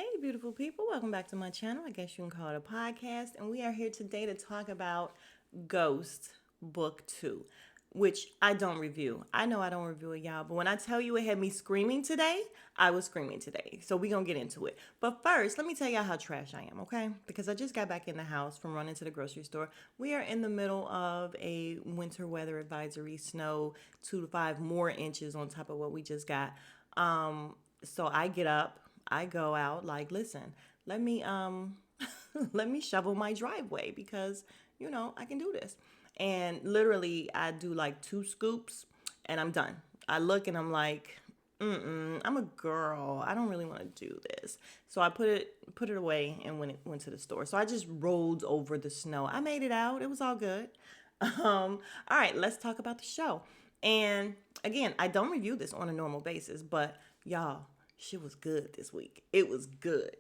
Hey, beautiful people. Welcome back to my channel. I guess you can call it a podcast. And we are here today to talk about Ghost Book 2, which I don't review. I know I don't review it, y'all. But when I tell you it had me screaming today, I was screaming today. So we're going to get into it. But first, let me tell y'all how trash I am, okay? Because I just got back in the house from running to the grocery store. We are in the middle of a winter weather advisory, snow 2 to 5 more inches on top of what we just got. So I get up. I go out like, listen, let me let me shovel my driveway because I can do this. And literally I do like 2 scoops and I'm done. I look and I'm like, I'm a girl. I don't really want to do this. So I put it away and went to the store. So I just rolled over the snow. I made it out. It was all good. All right, let's talk about the show. And again, I don't review this on a normal basis, but y'all, shit was good this week. It was good.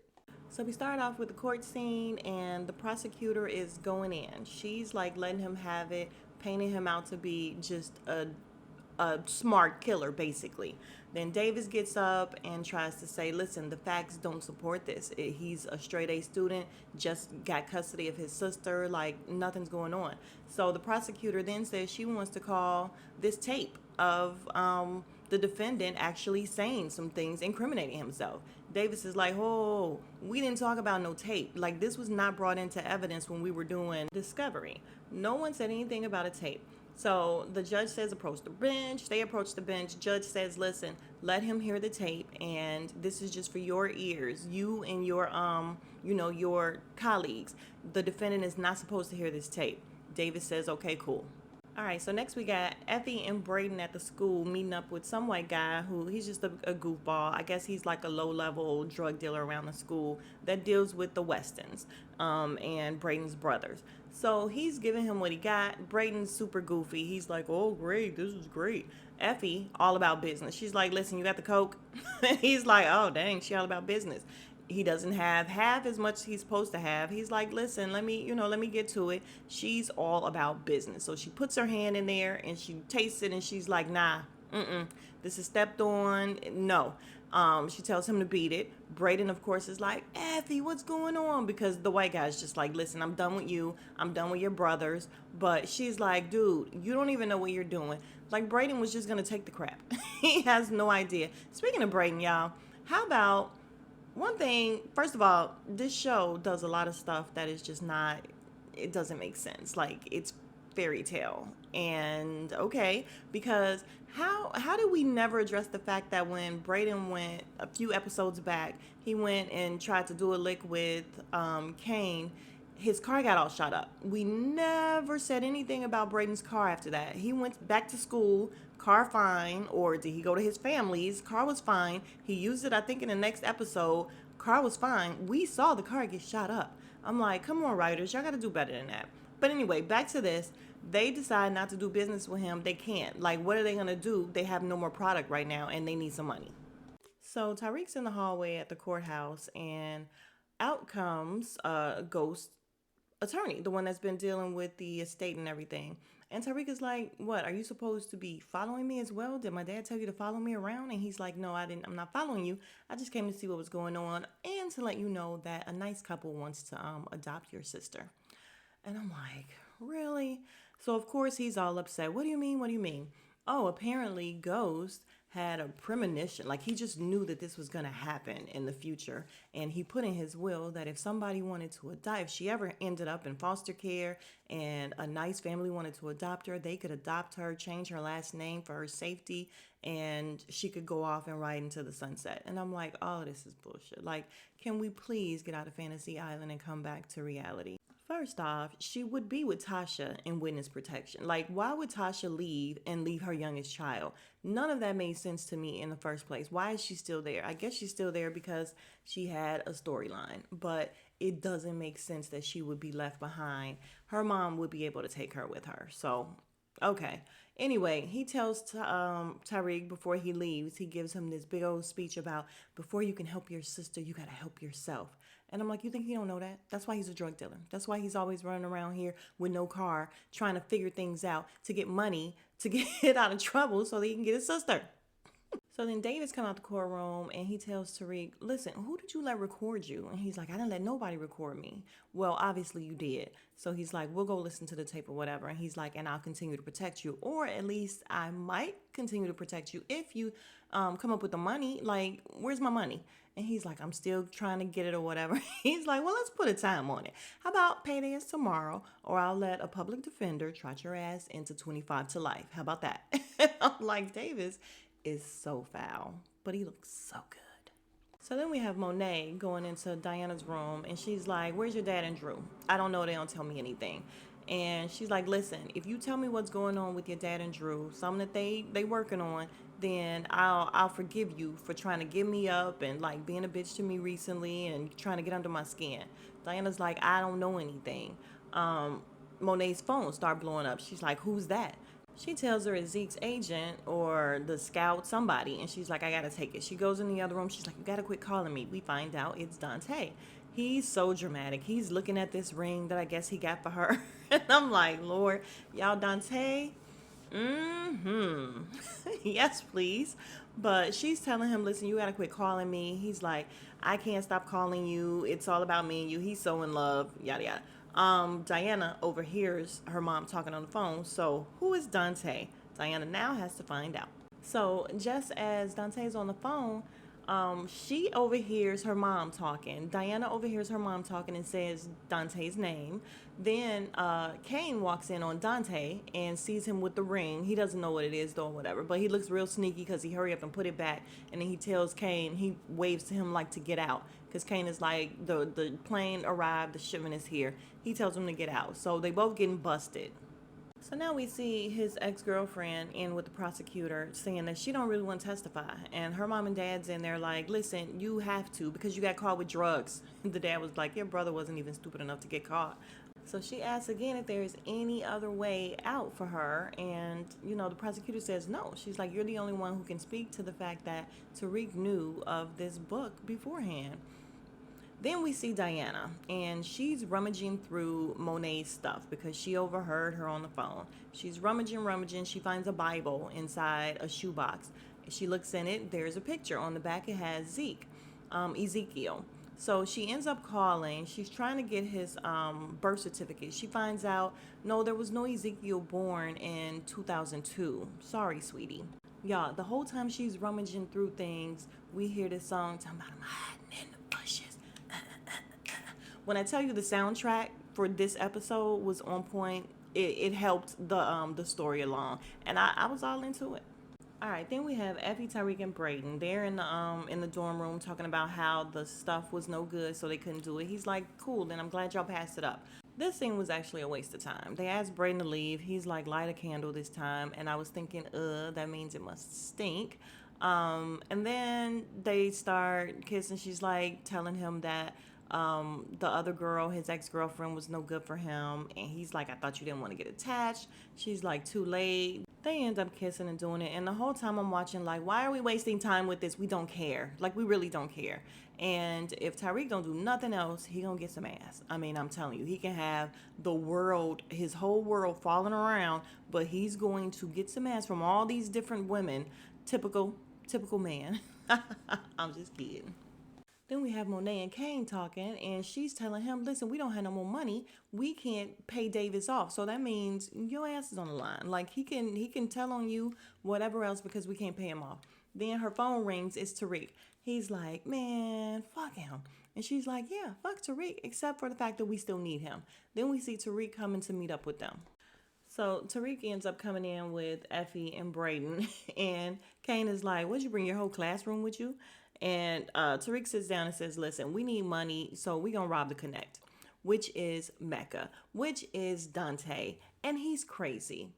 So we start off with the court scene, and the prosecutor is going in. She's like letting him have it, painting him out to be just a smart killer, basically. Then Davis gets up and tries to say, listen, the facts don't support this. He's a straight A student, just got custody of his sister, like nothing's going on. So the prosecutor then says she wants to call this tape of the defendant actually saying some things, incriminating himself. Davis is like, oh, we didn't talk about no tape. Like, this was not brought into evidence when we were doing discovery. No one said anything about a tape. So the judge says approach the bench. They approach the bench. Judge says, listen, let him hear the tape, and this is just for your ears, you and your colleagues. The defendant is not supposed to hear this tape. Davis says, okay, cool. All right, so next we got Effie and Braden at the school meeting up with some white guy who he's just a goofball. I guess he's like a low-level drug dealer around the school that deals with the Westons and Braden's brothers. So he's giving him what he got. Braden's super goofy. He's like, oh, great, this is great. Effie, all about business. She's like, listen, you got the Coke? And he's like, oh, dang, she all about business. He doesn't have half as much he's supposed to have. He's like, listen, let me get to it. She's all about business. So she puts her hand in there and she tastes it and she's like, nah, this is stepped on. No. She tells him to beat it. Braden, of course, is like, Effie, what's going on? Because the white guy's just like, listen, I'm done with you. I'm done with your brothers. But she's like, dude, you don't even know what you're doing. Like, Braden was just going to take the crap. He has no idea. Speaking of Braden, y'all, how about one thing, first of all, this show does a lot of stuff that is just not, it doesn't make sense. Like, it's fairy tale. And okay, because how did we never address the fact that when Braden went a few episodes back, he went and tried to do a lick with Kane, his car got all shot up. We never said anything about Braden's car after that. He went back to school, car fine, or did he go to his family's? Car was fine. He used it, I think, in the next episode. Car was fine. We saw the car get shot up. I'm like, come on, writers, y'all got to do better than that. But anyway, back to this. They decide not to do business with him. They can't. Like, what are they going to do? They have no more product right now, and they need some money. So Tariq's in the hallway at the courthouse, and out comes Ghost attorney, the one that's been dealing with the estate and everything. And Tariq is like, what, are you supposed to be following me as well? Did my dad tell you to follow me around? And he's like, no, I'm not following you. I just came to see what was going on and to let you know that a nice couple wants to adopt your sister. And I'm like, really? So of course he's all upset. What do you mean? What do you mean? Oh, apparently Ghost had a premonition. Like, he just knew that this was going to happen in the future. And he put in his will that if somebody wanted to adopt, if she ever ended up in foster care and a nice family wanted to adopt her, they could adopt her, change her last name for her safety, and she could go off and ride into the sunset. And I'm like, oh, this is bullshit. Like, can we please get out of Fantasy Island and come back to reality? First off, she would be with Tasha in witness protection. Like, why would Tasha leave and leave her youngest child? None of that made sense to me in the first place. Why is she still there? I guess she's still there because she had a storyline, but it doesn't make sense that she would be left behind. Her mom would be able to take her with her. So, okay. Anyway, he tells Tariq before he leaves, he gives him this big old speech about before you can help your sister, you got to help yourself. And I'm like, you think he don't know that? That's why he's a drug dealer. That's why he's always running around here with no car, trying to figure things out to get money, to get out of trouble so that he can get his sister. So then Davis come out the courtroom and he tells Tariq, listen, who did you let record you? And he's like, I didn't let nobody record me. Well, obviously you did. So he's like, we'll go listen to the tape or whatever. And he's like, and I'll continue to protect you. Or at least I might continue to protect you if you come up with the money. Like, where's my money? And he's like, I'm still trying to get it or whatever. He's like, well, let's put a time on it. How about payday is tomorrow, or I'll let a public defender trot your ass into 25 to life. How about that? I'm like, Davis is so foul, but he looks so good. So then we have Monet going into Diana's room, and she's like, where's your dad and Drew? I don't know. They don't tell me anything. And she's like, listen, if you tell me what's going on with your dad and Drew, something that they working on, then I'll forgive you for trying to give me up and like being a bitch to me recently and trying to get under my skin. Diana's like, I don't know anything. Monet's phone start blowing up. She's like, who's that? She tells her it's Zeke's agent or the scout, somebody, and she's like, I gotta take it. She goes in the other room. She's like, you gotta quit calling me. We find out it's Dante. He's so dramatic. He's looking at this ring that I guess he got for her. And I'm like, Lord, y'all, Dante? Mm-hmm. Yes, please. But she's telling him, listen, you gotta quit calling me. He's like, I can't stop calling you. It's all about me and you. He's so in love, yada yada. Diana overhears her mom talking on the phone. So who is Dante? Diana now has to find out. So just as Dante's on the phone, she overhears her mom talking. Diana overhears her mom talking and says Dante's name. Then Kane walks in on Dante and sees him with the ring. He doesn't know what it is though, or whatever. But he looks real sneaky because he hurry up and put it back. And then he tells Kane, he waves to him like to get out. Because Kane is like, the plane arrived, the shipment is here. He tells him to get out. So they both getting busted. So now we see his ex-girlfriend in with the prosecutor saying that she don't really want to testify. And her mom and dad's in there like, listen, you have to because you got caught with drugs. The dad was like, your brother wasn't even stupid enough to get caught. So she asks again if there is any other way out for her. And, the prosecutor says no. She's like, you're the only one who can speak to the fact that Tariq knew of this book beforehand. Then we see Diana, and she's rummaging through Monet's stuff because she overheard her on the phone. She's rummaging. She finds a Bible inside a shoebox. She looks in it. There's a picture. On the back, it has Ezekiel. So she ends up calling. She's trying to get his birth certificate. She finds out, no, there was no Ezekiel born in 2002. Sorry, sweetie. Y'all, the whole time she's rummaging through things, we hear this song talking about I'm hiding in the bushes. When I tell you the soundtrack for this episode was on point, it helped the story along, and I was all into it. All right, then we have Effie, Tariq, and Brayden. They're in the dorm room talking about how the stuff was no good, so they couldn't do it. He's like, cool, then I'm glad y'all passed it up. This scene was actually a waste of time. They asked Brayden to leave. He's like, light a candle this time, and I was thinking, that means it must stink. And then they start kissing. She's like telling him that the other girl, his ex-girlfriend, was no good for him. And he's like, I thought you didn't want to get attached. She's like, too late. They end up kissing and doing it. And the whole time I'm watching, like, why are we wasting time with this? We don't care. Like, we really don't care. And if Tariq don't do nothing else, he gonna get some ass. I mean, I'm telling you, he can have the world, his whole world falling around, but he's going to get some ass from all these different women. Typical man. I'm just kidding. Then we have Monet and Kane talking, and she's telling him, listen, we don't have no more money. We can't pay Davis off. So that means your ass is on the line. Like, he can tell on you whatever else because we can't pay him off. Then her phone rings. It's Tariq. He's like, man, fuck him. And she's like, yeah, fuck Tariq, except for the fact that we still need him. Then we see Tariq coming to meet up with them. So Tariq ends up coming in with Effie and Brayden. And Kane is like, what'd you bring your whole classroom with you? And Tariq sits down and says, listen, we need money, so we gonna rob the Connect, which is Mecca, which is Dante. And he's crazy.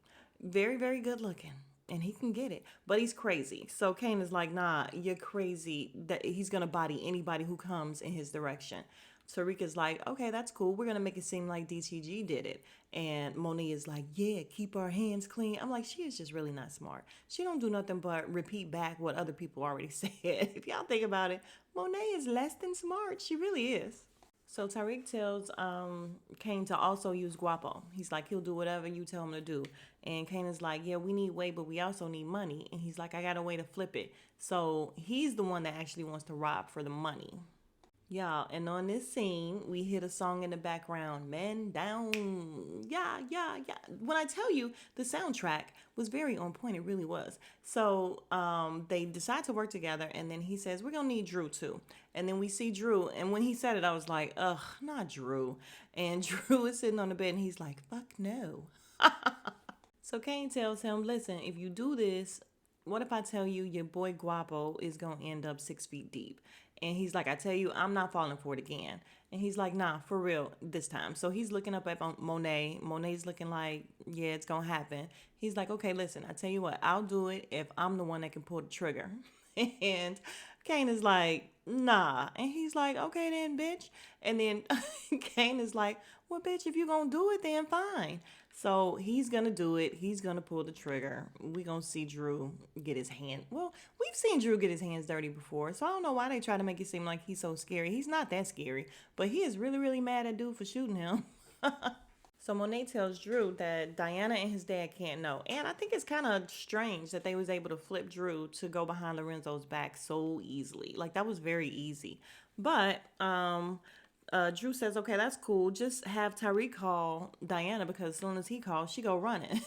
Very, very good looking. And he can get it, but he's crazy. So Kane is like, nah, you're crazy. That he's gonna body anybody who comes in his direction. Tariq is like, okay, that's cool. We're gonna make it seem like DTG did it. And Monet is like, yeah, keep our hands clean. I'm like, she is just really not smart. She don't do nothing but repeat back what other people already said. If y'all think about it, Monet is less than smart. She really is. So Tariq tells Kane to also use Guapo. He's like, he'll do whatever you tell him to do. And Kane is like, yeah, we need weight, but we also need money. And he's like, I got a way to flip it. So he's the one that actually wants to rob for the money. Yeah, and on this scene, we hear a song in the background, "Men Down." Yeah, yeah, yeah. When I tell you, the soundtrack was very on point. It really was. So they decide to work together, and then he says, "We're gonna need Drew too." And then we see Drew, and when he said it, I was like, "Ugh, not Drew." And Drew is sitting on the bed, and he's like, "Fuck no." So Kane tells him, listen, if you do this, what if I tell you your boy Guapo is going to end up 6 feet deep? And he's like, I tell you, I'm not falling for it again. And he's like, nah, for real this time. So he's looking up at Monet. Monet's looking like, yeah, it's going to happen. He's like, okay, listen, I tell you what, I'll do it if I'm the one that can pull the trigger. And Kane is like, nah. And he's like, okay then, bitch. And then Kane is like, well, bitch, if you're going to do it, then fine. So he's going to do it. He's going to pull the trigger. We're going to see Drew get his hand. Well, we've seen Drew get his hands dirty before. So I don't know why they try to make it seem like he's so scary. He's not that scary. But he is really, really mad at dude for shooting him. So Monet tells Drew that Diana and his dad can't know. And I think it's kind of strange that they was able to flip Drew to go behind Lorenzo's back so easily. Like, that was very easy. But Drew says, okay, that's cool. Just have Tariq call Diana because as soon as he calls, she go running.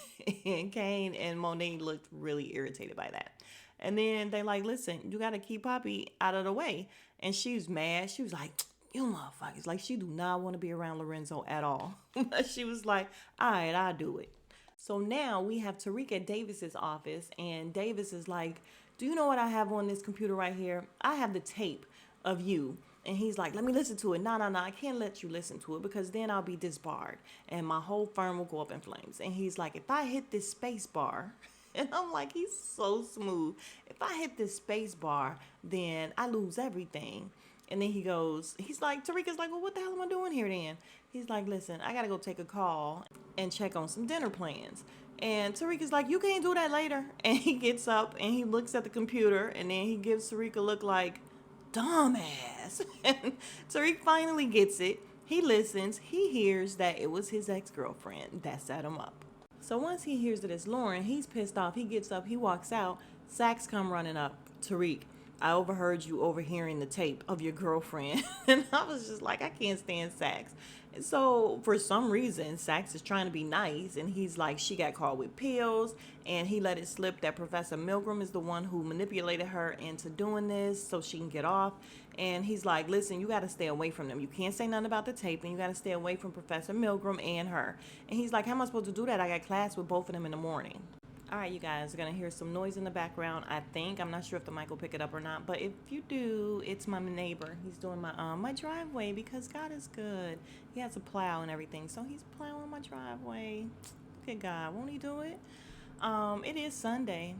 And Kane and Monet looked really irritated by that. And then they like, listen, you got to keep Poppy out of the way. And she's mad. She was like, you motherfuckers. Like, she do not want to be around Lorenzo at all. But she was like, all right, I'll do it. So now we have Tariq at Davis's office, and Davis is like, do you know what I have on this computer right here? I have the tape of you. And he's like, let me listen to it. No, no, no, I can't let you listen to it because then I'll be disbarred and my whole firm will go up in flames. And he's like, if I hit this space bar, and I'm like, he's so smooth. If I hit this space bar, then I lose everything. And then he goes, he's like, Tariq is like, well, what the hell am I doing here then? He's like, listen, I got to go take a call and check on some dinner plans. And Tariq is like, you can't do that later. And he gets up and he looks at the computer and then he gives Tariq a look like, dumbass. And Tariq finally gets it. He listens. He hears that it was his ex-girlfriend that set him up. So once he hears that it's Lauren, he's pissed off. He gets up. He walks out. Sax come running up. Tariq, I overheard you overhearing the tape of your girlfriend. And I was just like, I can't stand Sax. And so for some reason, Sax is trying to be nice. And he's like, she got caught with pills. And he let it slip that Professor Milgram is the one who manipulated her into doing this so she can get off. And he's like, listen, you got to stay away from them. You can't say nothing about the tape. And you got to stay away from Professor Milgram and her. And he's like, how am I supposed to do that? I got class with both of them in the morning. All right, you guys are going to hear some noise in the background, I think. I'm not sure if the mic will pick it up or not. But if you do, it's my neighbor. He's doing my driveway because God is good. He has a plow and everything. So he's plowing my driveway. Good God. Won't he do it? It is Sunday.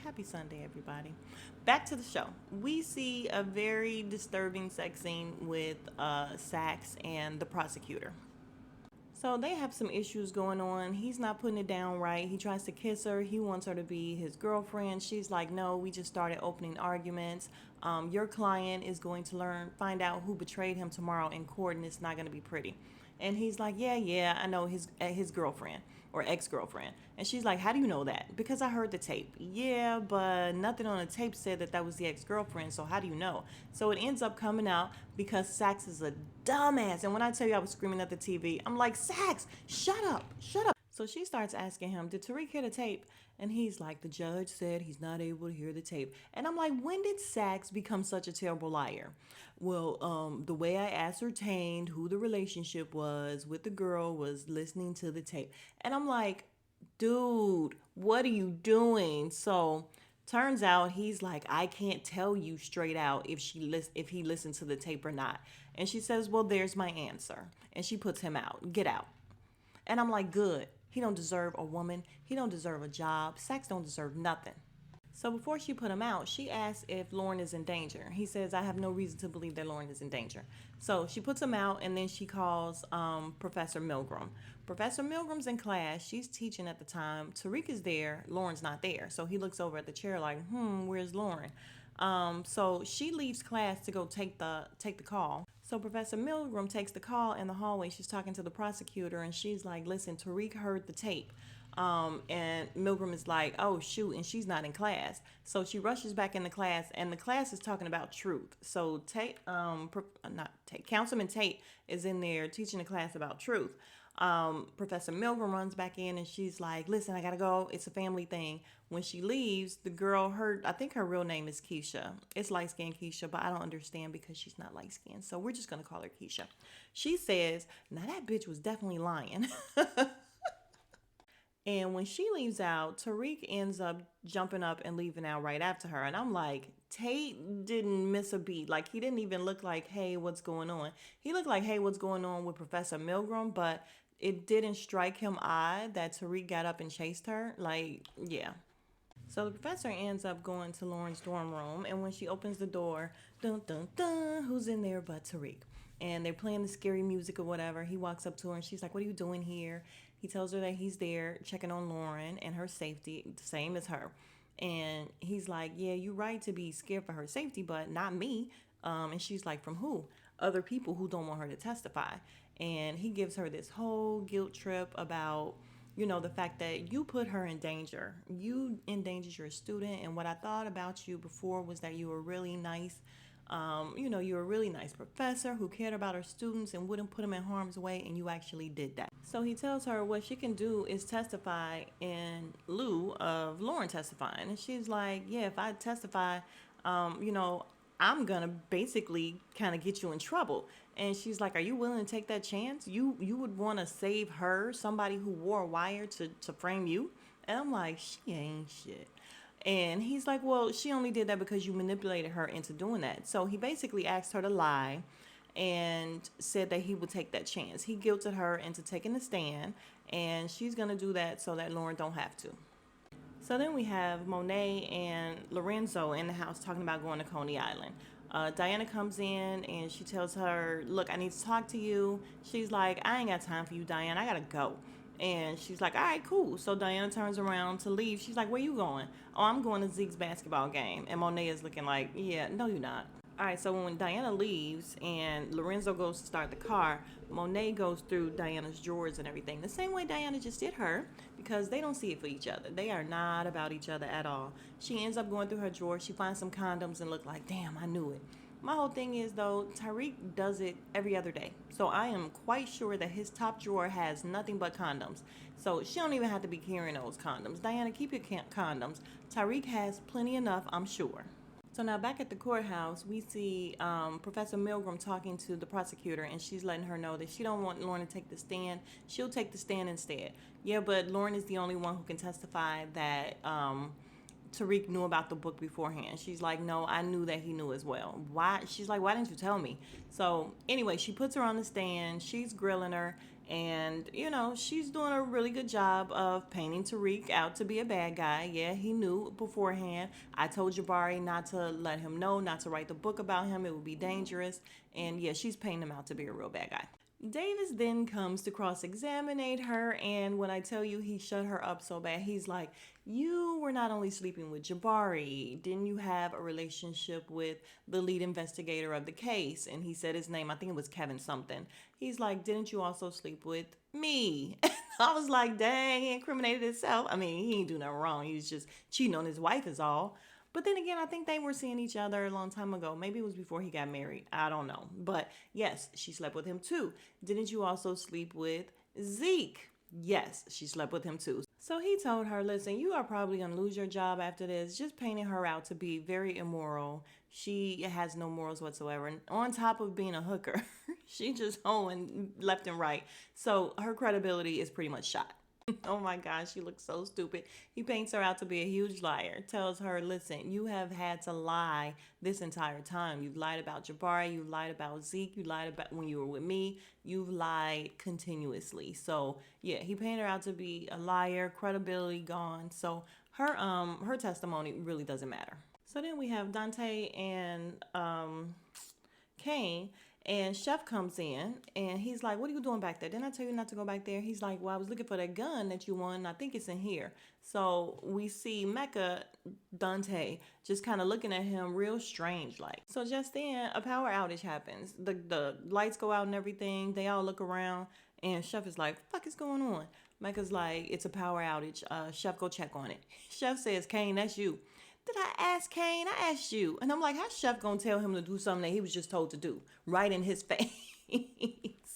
Happy Sunday, everybody. Back to the show. We see a very disturbing sex scene with Sax and the prosecutor. So they have some issues going on. He's not putting it down right. He tries to kiss her. He wants her to be his girlfriend. She's like, no, we just started opening arguments. Your client is going to find out who betrayed him tomorrow in court, and it's not going to be pretty. And he's like, yeah, I know his girlfriend or ex-girlfriend. And she's like, how do you know that? Because I heard the tape. Yeah, but nothing on the tape said that was the ex-girlfriend, so how do you know? So it ends up coming out because Sax is a dumbass. And when I tell you I was screaming at the TV, I'm like, Sax, shut up. So she starts asking him, did Tariq hear the tape? And he's like, the judge said he's not able to hear the tape. And I'm like, when did Sax become such a terrible liar? Well, the way I ascertained who the relationship was with the girl was listening to the tape. And I'm like, dude, what are you doing? So turns out he's like, I can't tell you straight out if he listened to the tape or not. And she says, well, there's my answer. And she puts him out. Get out. And I'm like, good. He don't deserve a woman. He don't deserve a job. Sax don't deserve nothing. So before she put him out, she asks if Lauren is in danger. He says, I have no reason to believe that Lauren is in danger. So she puts him out, and then she calls Professor Milgram. Professor Milgram's in class. She's teaching at the time. Tariq is there. Lauren's not there. So he looks over at the chair like, where's Lauren? So she leaves class to go take the call. So Professor Milgram takes the call in the hallway. She's talking to the prosecutor, and she's like, "Listen, Tariq heard the tape." And Milgram is like, "Oh shoot!" And she's not in class, so she rushes back into class, and the class is talking about truth. So not Tate, Councilman Tate is in there teaching the class about truth. Professor Milgram runs back in and she's like, "Listen, I gotta go. It's a family thing." When she leaves, the girl, I think her real name is Keisha. It's light skinned Keisha, but I don't understand because she's not light skinned. So we're just gonna call her Keisha. She says, "Now that bitch was definitely lying." And when she leaves out, Tariq ends up jumping up and leaving out right after her. And I'm like, Tate didn't miss a beat. Like, he didn't even look like, "Hey, what's going on?" He looked like, "Hey, what's going on" with Professor Milgram, but it didn't strike him odd that Tariq got up and chased her. Like, yeah. So the professor ends up going to Lauren's dorm room, and when she opens the door, dun dun dun, who's in there but Tariq? And they're playing the scary music or whatever. He walks up to her and she's like, "What are you doing here?" He tells her that he's there checking on Lauren and her safety, the same as her. And he's like, "Yeah, you're right to be scared for her safety, but not me." And she's like, "From who?" "Other people who don't want her to testify." And he gives her this whole guilt trip about, the fact that you put her in danger. You endangered your student. And what I thought about you before was that you were really nice. You're a really nice professor who cared about her students and wouldn't put them in harm's way, and you actually did that. So he tells her what she can do is testify in lieu of Lauren testifying. And she's like, "Yeah, if I testify, um, you know, I'm gonna basically kind of get you in trouble." And she's like, "Are you willing to take that chance? You would want to save her, somebody who wore a wire to frame you?" And I'm like, "She ain't shit." And he's like, "Well, she only did that because you manipulated her into doing that." So he basically asked her to lie and said that he would take that chance. He guilted her into taking the stand, and she's going to do that so that Lauren don't have to. So then we have Monet and Lorenzo in the house talking about going to Coney Island. Diana comes in and she tells her, "Look, I need to talk to you." She's like, "I ain't got time for you, Diana. I gotta go." And she's like, "All right, cool." So Diana turns around to leave. She's like, "Where you going?" "Oh, I'm going to Zeke's basketball game." And Monet is looking like, "Yeah, no, you're not." All right, so when Diana leaves and Lorenzo goes to start the car, Monet goes through Diana's drawers and everything, the same way Diana just did her, because they don't see it for each other. They are not about each other at all. She ends up going through her drawers. She finds some condoms and look like, "Damn, I knew it." My whole thing is, though, Tariq does it every other day. So I am quite sure that his top drawer has nothing but condoms. So she don't even have to be carrying those condoms. Diana, keep your condoms. Tariq has plenty enough, I'm sure. So now back at the courthouse, we see Professor Milgram talking to the prosecutor, and she's letting her know that she don't want Lauren to take the stand. She'll take the stand instead. Yeah, but Lauren is the only one who can testify that Tariq knew about the book beforehand. She's like, "No, I knew that he knew as well." Why? She's like, "Why didn't you tell me?" So anyway, she puts her on the stand. She's grilling her, and she's doing a really good job of painting Tariq out to be a bad guy. Yeah, he knew beforehand. "I told Jabari not to let him know, not to write the book about him. It would be dangerous." And yeah, she's painting him out to be a real bad guy. Davis then comes to cross-examine her, and when I tell you he shut her up so bad, he's like, "You were not only sleeping with Jabari, didn't you have a relationship with the lead investigator of the case?" And he said his name, I think it was Kevin something. He's like, "Didn't you also sleep with me?" I was like, dang, he incriminated himself. I mean, he ain't do nothing wrong. He was just cheating on his wife is all. But then again, I think they were seeing each other a long time ago. Maybe it was before he got married. I don't know. But yes, she slept with him too. "Didn't you also sleep with Zeke?" Yes, she slept with him too. So he told her, "Listen, you are probably going to lose your job after this," just painting her out to be very immoral. She has no morals whatsoever. And on top of being a hooker, she just hoeing left and right. So her credibility is pretty much shot. Oh my gosh, she looks so stupid. He paints her out to be a huge liar. Tells her, "Listen, you have had to lie this entire time. You've lied about Jabari. You lied about Zeke. You lied about when you were with me. You've lied continuously." So yeah, he painted her out to be a liar. Credibility gone. So her testimony really doesn't matter. So then we have Dante and Kane, And Chef comes in and he's like, "What are you doing back there? Didn't I tell you not to go back there?" He's like, "Well, I was looking for that gun that you won. I think it's in here." So we see Mecca Dante just kind of looking at him real strange like. So just then a power outage happens. The lights go out and everything. They all look around and Chef is like, "Fuck is going on?" Mecca's like, "It's a power outage. Chef, go check on it." Chef says, "Kane, that's you." Did I ask Kane? I asked you. And I'm like, how's Chef gonna tell him to do something that he was just told to do? Right in his face.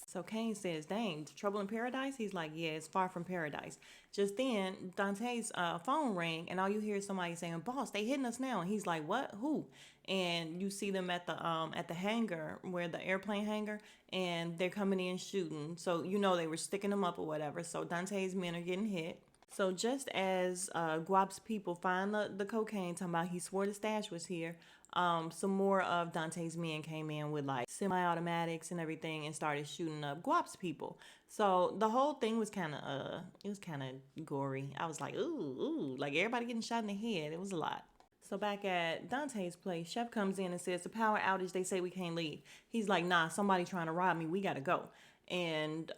So Kane says, "Dang, trouble in paradise?" He's like, "Yeah, it's far from paradise." Just then, Dante's phone rang, and all you hear is somebody saying, "Boss, they hitting us now." And he's like, "What? Who?" And you see them at the hangar, where the airplane hangar, and they're coming in shooting. So you know they were sticking them up or whatever. So Dante's men are getting hit. So just as Guap's people find the cocaine, talking about he swore the stash was here, some more of Dante's men came in with like semi-automatics and everything and started shooting up Guap's people. So the whole thing was kind of it was kind of gory. I was like, ooh, like everybody getting shot in the head. It was a lot. So back at Dante's place, Chef comes in and says, "The power outage, they say we can't leave." He's like, "Nah, somebody trying to rob me. We got to go." And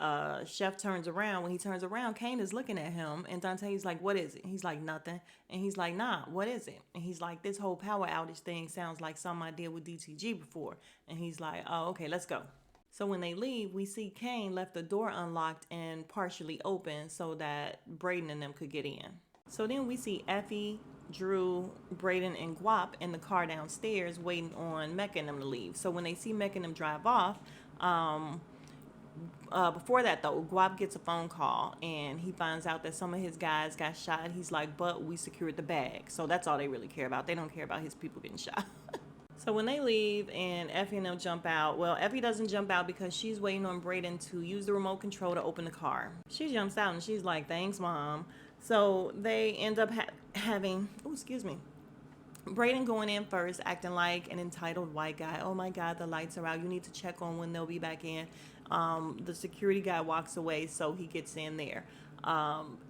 Chef turns around. When he turns around, Kane is looking at him. And Dante's like, "What is it?" He's like, "Nothing." And he's like, "Nah, what is it?" And he's like, "This whole power outage thing sounds like something I did with DTG before." And he's like, "Oh, okay, let's go." So when they leave, we see Kane left the door unlocked and partially open so that Braden and them could get in. So then we see Effie, Drew, Braden, and Guap in the car downstairs waiting on Mecca and them to leave. So when they see Mecca and them drive off, before that though, Guap gets a phone call and he finds out that some of his guys got shot. He's like, "But we secured the bag." So that's all they really care about. They don't care about his people getting shot. So when they leave and Effie and them jump out, well, Effie doesn't jump out because she's waiting on Braden to use the remote control to open the car. She jumps out and she's like, "Thanks, Mom." So they end up having, oh, excuse me, Braden going in first, acting like an entitled white guy. "Oh my God, the lights are out. You need to check on when they'll be back in." The security guy walks away, so he gets in there.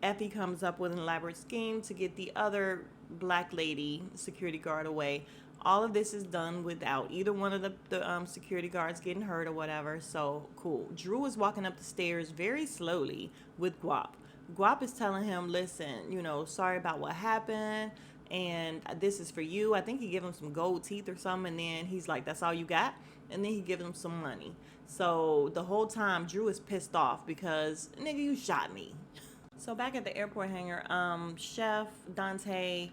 Effie comes up with an elaborate scheme to get the other black lady security guard away. All of this is done without either one of the security guards getting hurt or whatever. So cool. Drew is walking up the stairs very slowly with Guap. Guap is telling him, "Listen, sorry about what happened, and this is for you." I think he gave him some gold teeth or something, and then he's like, "That's all you got?" And then he gives him some money. So the whole time, Drew is pissed off because, "Nigga, you shot me." So back at the airport hangar, Chef, Dante,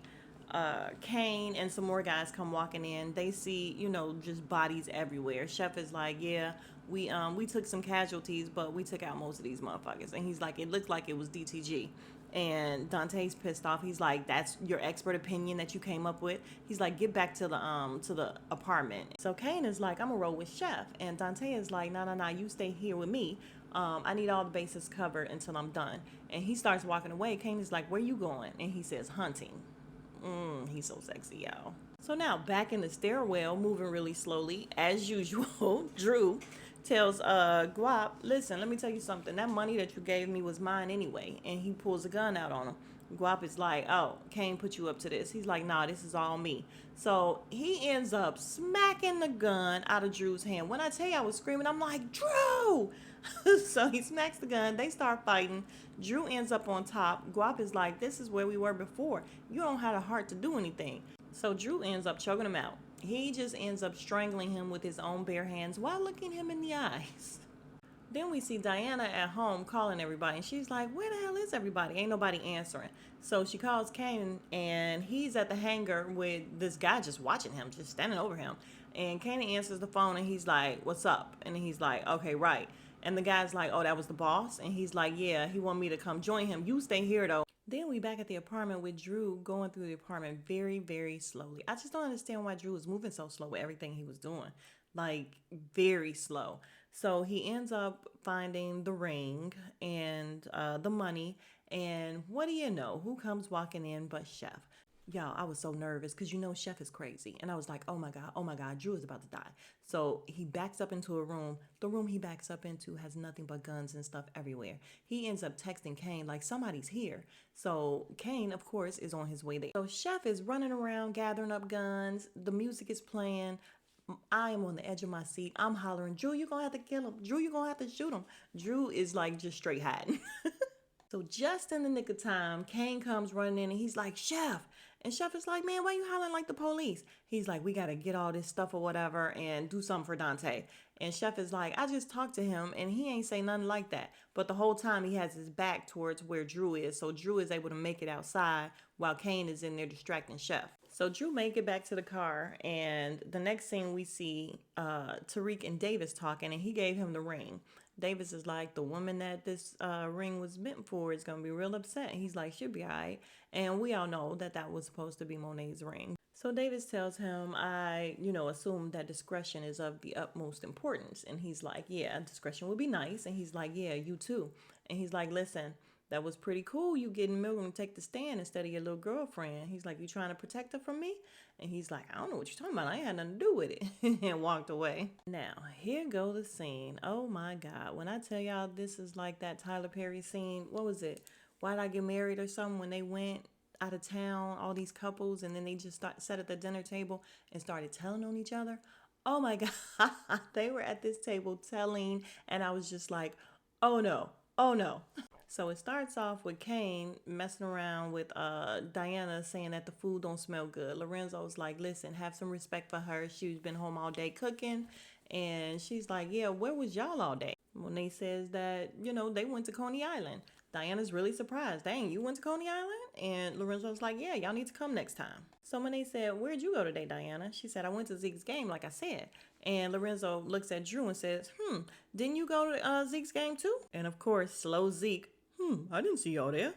Kane, and some more guys come walking in. They see, just bodies everywhere. Chef is like, "Yeah, we took some casualties, but we took out most of these motherfuckers." And he's like, "It looked like it was DTG." And Dante's pissed off. He's like, "That's your expert opinion that you came up with?" He's like, "Get back to the apartment." So Kane is like, "I'm gonna roll with Chef," and Dante is like, "No, no, no, you stay here with me. I need all the bases covered until I'm done." And he starts walking away. Kane is like, "Where you going?" And he says, "Hunting." He's so sexy, y'all. So now back in the stairwell, moving really slowly as usual, Drew tells Guap, "Listen, let me tell you something. That money that you gave me was mine anyway." And he pulls a gun out on him. Guap is like, "Oh, Kane put you up to this." He's like, "Nah, this is all me." So he ends up smacking the gun out of Drew's hand. When I tell you I was screaming, I'm like, "Drew!" So he smacks the gun. They start fighting. Drew ends up on top. Guap is like, "This is where we were before. You don't have the heart to do anything." So Drew ends up choking him out. He just ends up strangling him with his own bare hands while looking him in the eyes. Then we see Diana at home calling everybody. And she's like, "Where the hell is everybody?" Ain't nobody answering. So she calls Kane, and he's at the hangar with this guy just watching him, just standing over him. And Kane answers the phone, and he's like, "What's up?" And he's like, "Okay, right." And the guy's like, "Oh, that was the boss?" And he's like, "Yeah, he wanted me to come join him. You stay here, though." Then we back at the apartment with Drew going through the apartment very, very slowly. I just don't understand why Drew was moving so slow with everything he was doing. Like, very slow. So he ends up finding the ring and the money. And what do you know? Who comes walking in but Chef? Y'all, I was so nervous because Chef is crazy. And I was like, oh my God, Drew is about to die. So he backs up into a room. The room he backs up into has nothing but guns and stuff everywhere. He ends up texting Kane like, "Somebody's here." So Kane, of course, is on his way there. So Chef is running around gathering up guns. The music is playing. I am on the edge of my seat. I'm hollering, Drew, you're going to have to kill him. Drew, you're going to have to shoot him. Drew is like just straight hiding. So just in the nick of time, Kane comes running in and he's like, Chef. And Chef is like, man, why you hollering like the police? He's like, we got to get all this stuff or whatever and do something for Dante. And Chef is like, I just talked to him and he ain't say nothing like that. But the whole time he has his back towards where Drew is. So Drew is able to make it outside while Kane is in there distracting Chef. So Drew make it back to the car, and the next scene we see Tariq and Davis talking, and he gave him the ring. Davis is like, the woman that this ring was meant for is going to be real upset. He's like, she'll be all right. And we all know that that was supposed to be Monet's ring. So Davis tells him, I assume that discretion is of the utmost importance. And he's like, yeah, discretion would be nice. And he's like, yeah, you too. And he's like, listen, that was pretty cool, you getting Milgram to take the stand instead of your little girlfriend. He's like, you trying to protect her from me? And he's like, I don't know what you're talking about. I ain't had nothing to do with it. And walked away. Now, here go the scene. Oh my God. When I tell y'all this is like that Tyler Perry scene, what was it? Why'd I Get Married or something, when they went out of town, all these couples, and then they just sat at the dinner table and started telling on each other. Oh my God. They were at this table telling, and I was just like, oh no, oh no. So it starts off with Kane messing around with Diana, saying that the food don't smell good. Lorenzo's like, listen, have some respect for her. She's been home all day cooking. And she's like, yeah, where was y'all all day? Monet says that, they went to Coney Island. Diana's really surprised. Dang, you went to Coney Island? And Lorenzo's like, yeah, y'all need to come next time. So Monet said, where'd you go today, Diana? She said, I went to Zeke's game, like I said. And Lorenzo looks at Drew and says, didn't you go to Zeke's game too? And of course, slow Zeke, I didn't see y'all there.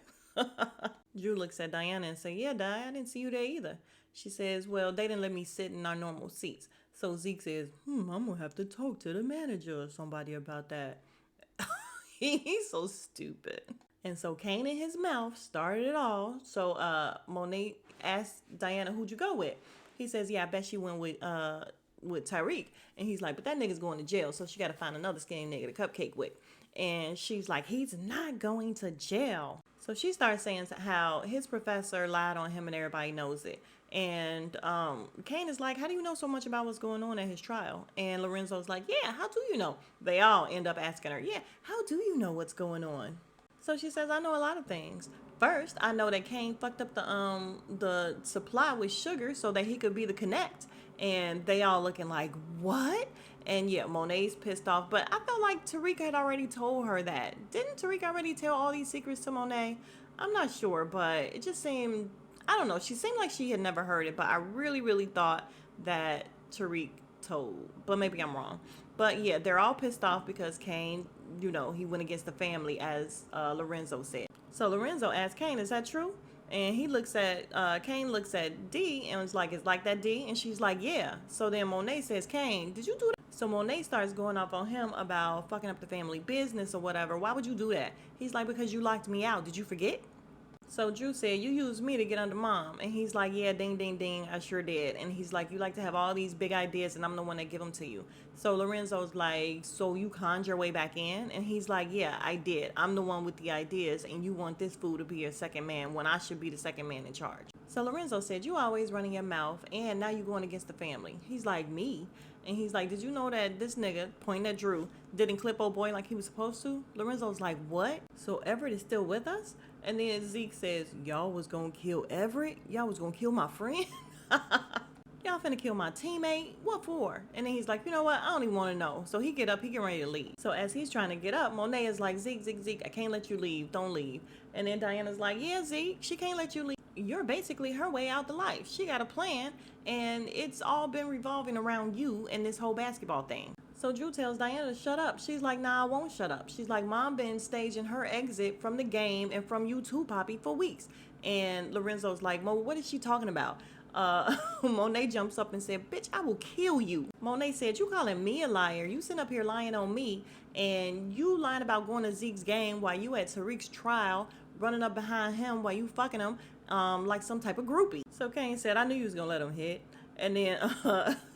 Drew looks at Diana and says, yeah, Di, I didn't see you there either. She says, well, they didn't let me sit in our normal seats. So Zeke says, I'm going to have to talk to the manager or somebody about that. He's so stupid. And so Kane in his mouth started it all. So Monet asked Diana, who'd you go with? He says, yeah, I bet she went with Tariq. And he's like, but that nigga's going to jail, so she got to find another skinny nigga to cupcake with. And she's like, he's not going to jail. So she starts saying how his professor lied on him and everybody knows it. And Kane is like, how do you know so much about what's going on at his trial? And Lorenzo's like, yeah, how do you know? They all end up asking her, yeah, how do you know what's going on? So she says, I know a lot of things. First, I know that Kane fucked up the supply with sugar so that he could be the connect. And they all looking like, what? And yeah, Monet's pissed off. But I felt like Tariq had already told her that. Didn't Tariq already tell all these secrets to Monet? I'm not sure, but it just seemed, I don't know. She seemed like she had never heard it, but I really, really thought that Tariq told. But maybe I'm wrong. But yeah, they're all pissed off because Kane, he went against the family, as Lorenzo said. So Lorenzo asked Kane, is that true? And he looks at, Kane looks at D and was like, it's like that, D? And she's like, yeah. So then Monet says, Kane, did you do that? So Monet starts going off on him about fucking up the family business or whatever. Why would you do that? He's like, because you locked me out. Did you forget? So Drew said, you used me to get under mom. And he's like, yeah, ding, ding, ding, I sure did. And he's like, you like to have all these big ideas and I'm the one that give them to you. So Lorenzo's like, so you conned your way back in? And he's like, yeah, I did. I'm the one with the ideas and you want this fool to be your second man when I should be the second man in charge. So Lorenzo said, you always running your mouth and now you going against the family. He's like, me? And he's like, did you know that this nigga, pointing at Drew, didn't clip old boy like he was supposed to? Lorenzo's like, what? So Everett is still with us? And then Zeke says, y'all was gonna kill Everett? Y'all was gonna kill my friend? Y'all finna kill my teammate? What for? And then he's like, you know what? I don't even want to know. So he get up, he get ready to leave. So as he's trying to get up, Monet is like, Zeke, Zeke, Zeke, I can't let you leave. Don't leave. And then Diana's like, yeah, Zeke, she can't let you leave. You're basically her way out the life. She got a plan, and it's all been revolving around you and this whole basketball thing. So Drew tells Diana to shut up. She's like, nah, I won't shut up. She's like, Mom been staging her exit from the game and from you too, Poppy, for weeks. And Lorenzo's like, Mo, what is she talking about? Monet jumps up and said, bitch, I will kill you. Monet said, you calling me a liar? You sitting up here lying on me, and you lying about going to Zeke's game while you at Tariq's trial, running up behind him while you fucking him like some type of groupie. So Kane said, I knew you was gonna let him hit. And then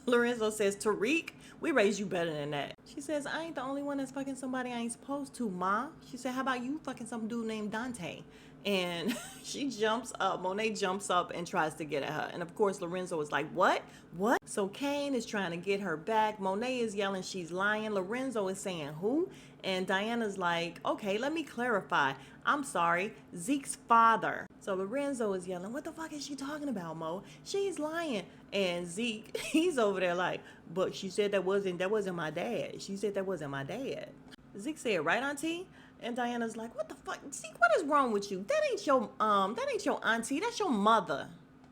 Lorenzo says, Tariq, we raised you better than that. She says, I ain't the only one that's fucking somebody I ain't supposed to, Ma. She said, how about you fucking some dude named Dante? And she jumps up. Monet jumps up and tries to get at her. And of course, Lorenzo is like, what? What? So Kane is trying to get her back. Monet is yelling she's lying. Lorenzo is saying, who? And Diana's like, okay, let me clarify. I'm sorry, Zeke's father. So Lorenzo is yelling, what the fuck is she talking about, Mo? She's lying. And Zeke, he's over there like, but she said that wasn't my dad. She said that wasn't my dad. Zeke said, right, Auntie? And Diana's like, what the fuck? Zeke, what is wrong with you? That ain't your auntie, that's your mother.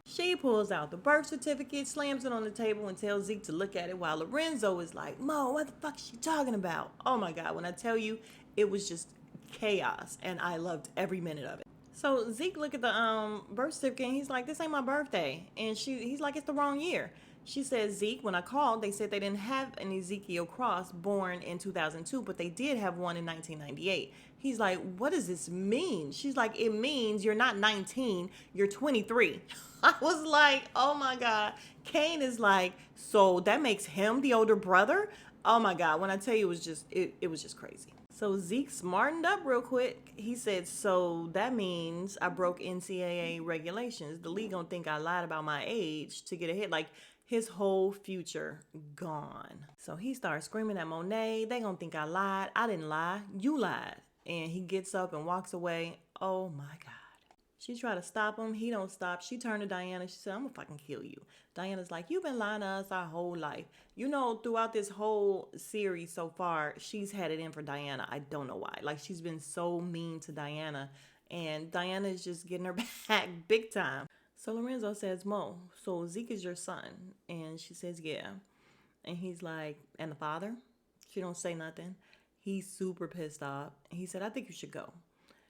She pulls out the birth certificate, slams it on the table, and tells Zeke to look at it while Lorenzo is like, Mo, what the fuck is she talking about? Oh my God, when I tell you, it was just chaos, and I loved every minute of it. So Zeke look at the birth certificate and he's like, this ain't my birthday. And he's like, it's the wrong year. She says, Zeke, when I called, they said they didn't have an Ezekiel Cross born in 2002, but they did have one in 1998. He's like, what does this mean? She's like, it means you're not 19, you're 23. I was like, oh my God. Kane is like, so that makes him the older brother? Oh my God. When I tell you, it was just crazy. So Zeke smartened up real quick. He said, so that means I broke NCAA regulations. The league gonna think I lied about my age to get ahead. Like, his whole future gone. So he starts screaming at Monet. They gonna think I lied. I didn't lie. You lied. And he gets up and walks away. Oh my God. She tried to stop him. He don't stop. She turned to Diana. She said, I'm gonna fucking kill you. Diana's like, you've been lying to us our whole life. You know, throughout this whole series so far, she's had it in for Diana. I don't know why. Like, she's been so mean to Diana. And Diana is just getting her back big time. So Lorenzo says, Mo, so Zeke is your son? And she says, yeah. And he's like, and the father? She don't say nothing. He's super pissed off. He said, I think you should go.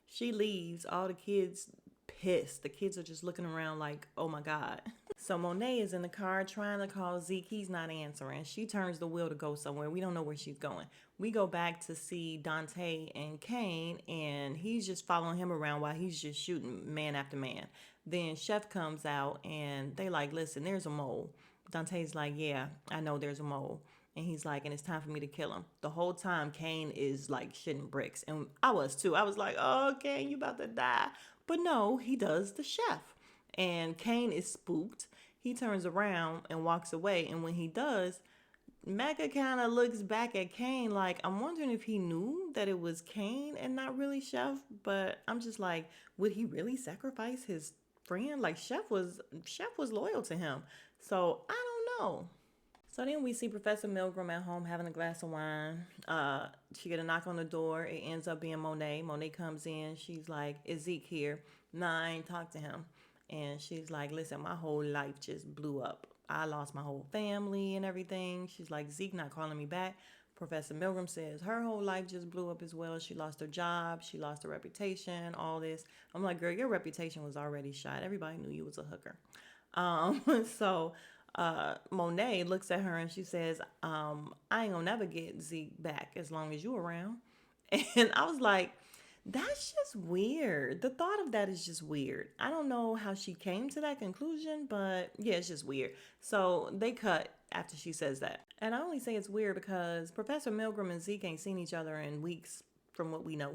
She leaves. All the kids pissed. The kids are just looking around like, oh my God. So Monet is in the car trying to call Zeke. He's not answering. She turns the wheel to go somewhere. We don't know where she's going. We go back to see Dante and Kane, and he's just following him around while he's just shooting man after man. Then Chef comes out, and they like, listen, there's a mole. Dante's like, yeah, I know there's a mole. And he's like, and it's time for me to kill him. The whole time, Kane is like shitting bricks. And I was too. I was like, oh, Kane, you about to die. But no, he does the chef. And Kane is spooked. He turns around and walks away. And when he does, Mecca kind of looks back at Kane like, I'm wondering if he knew that it was Kane and not really Chef. But I'm just like, would he really sacrifice his friend? Like, Chef was loyal to him. So I don't know. So then we see Professor Milgram at home having a glass of wine. She get a knock on the door. It ends up being Monet. Monet comes in. She's like, is Zeke here? Nah, I ain't talked to him. And she's like, listen, my whole life just blew up. I lost my whole family and everything. She's like, Zeke not calling me back. Professor Milgram says her whole life just blew up as well. She lost her job. She lost her reputation, all this. I'm like, girl, your reputation was already shot. Everybody knew you was a hooker. So Monet looks at her and she says, I ain't gonna never get Zeke back as long as you around. And I was like, that's just weird. The thought of that is just weird. I don't know how she came to that conclusion, but yeah, it's just weird. So they cut after she says that. And I only say it's weird because Professor Milgram and Zeke ain't seen each other in weeks from what we know.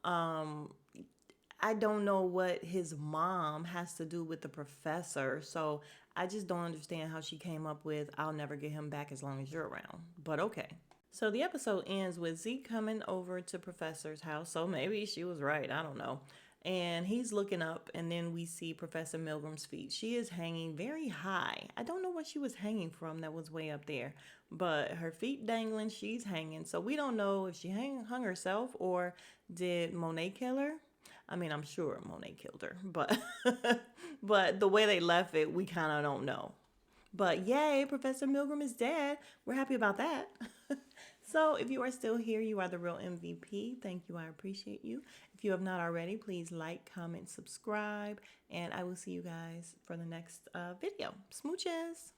I don't know what his mom has to do with the professor. So I just don't understand how she came up with, I'll never get him back as long as you're around. But okay. So the episode ends with Zeke coming over to Professor's house. So maybe she was right. I don't know. And he's looking up, and then we see Professor Milgram's feet. She is hanging very high. I don't know what she was hanging from that was way up there. But her feet dangling, she's hanging. So we don't know if she hung herself or did Monet kill her. I mean, I'm sure Monet killed her. But, but the way they left it, we kind of don't know. But yay, Professor Milgram is dead. We're happy about that. So if you are still here, you are the real MVP. Thank you. I appreciate you. If you have not already, please like, comment, subscribe, and I will see you guys for the next video. Smooches.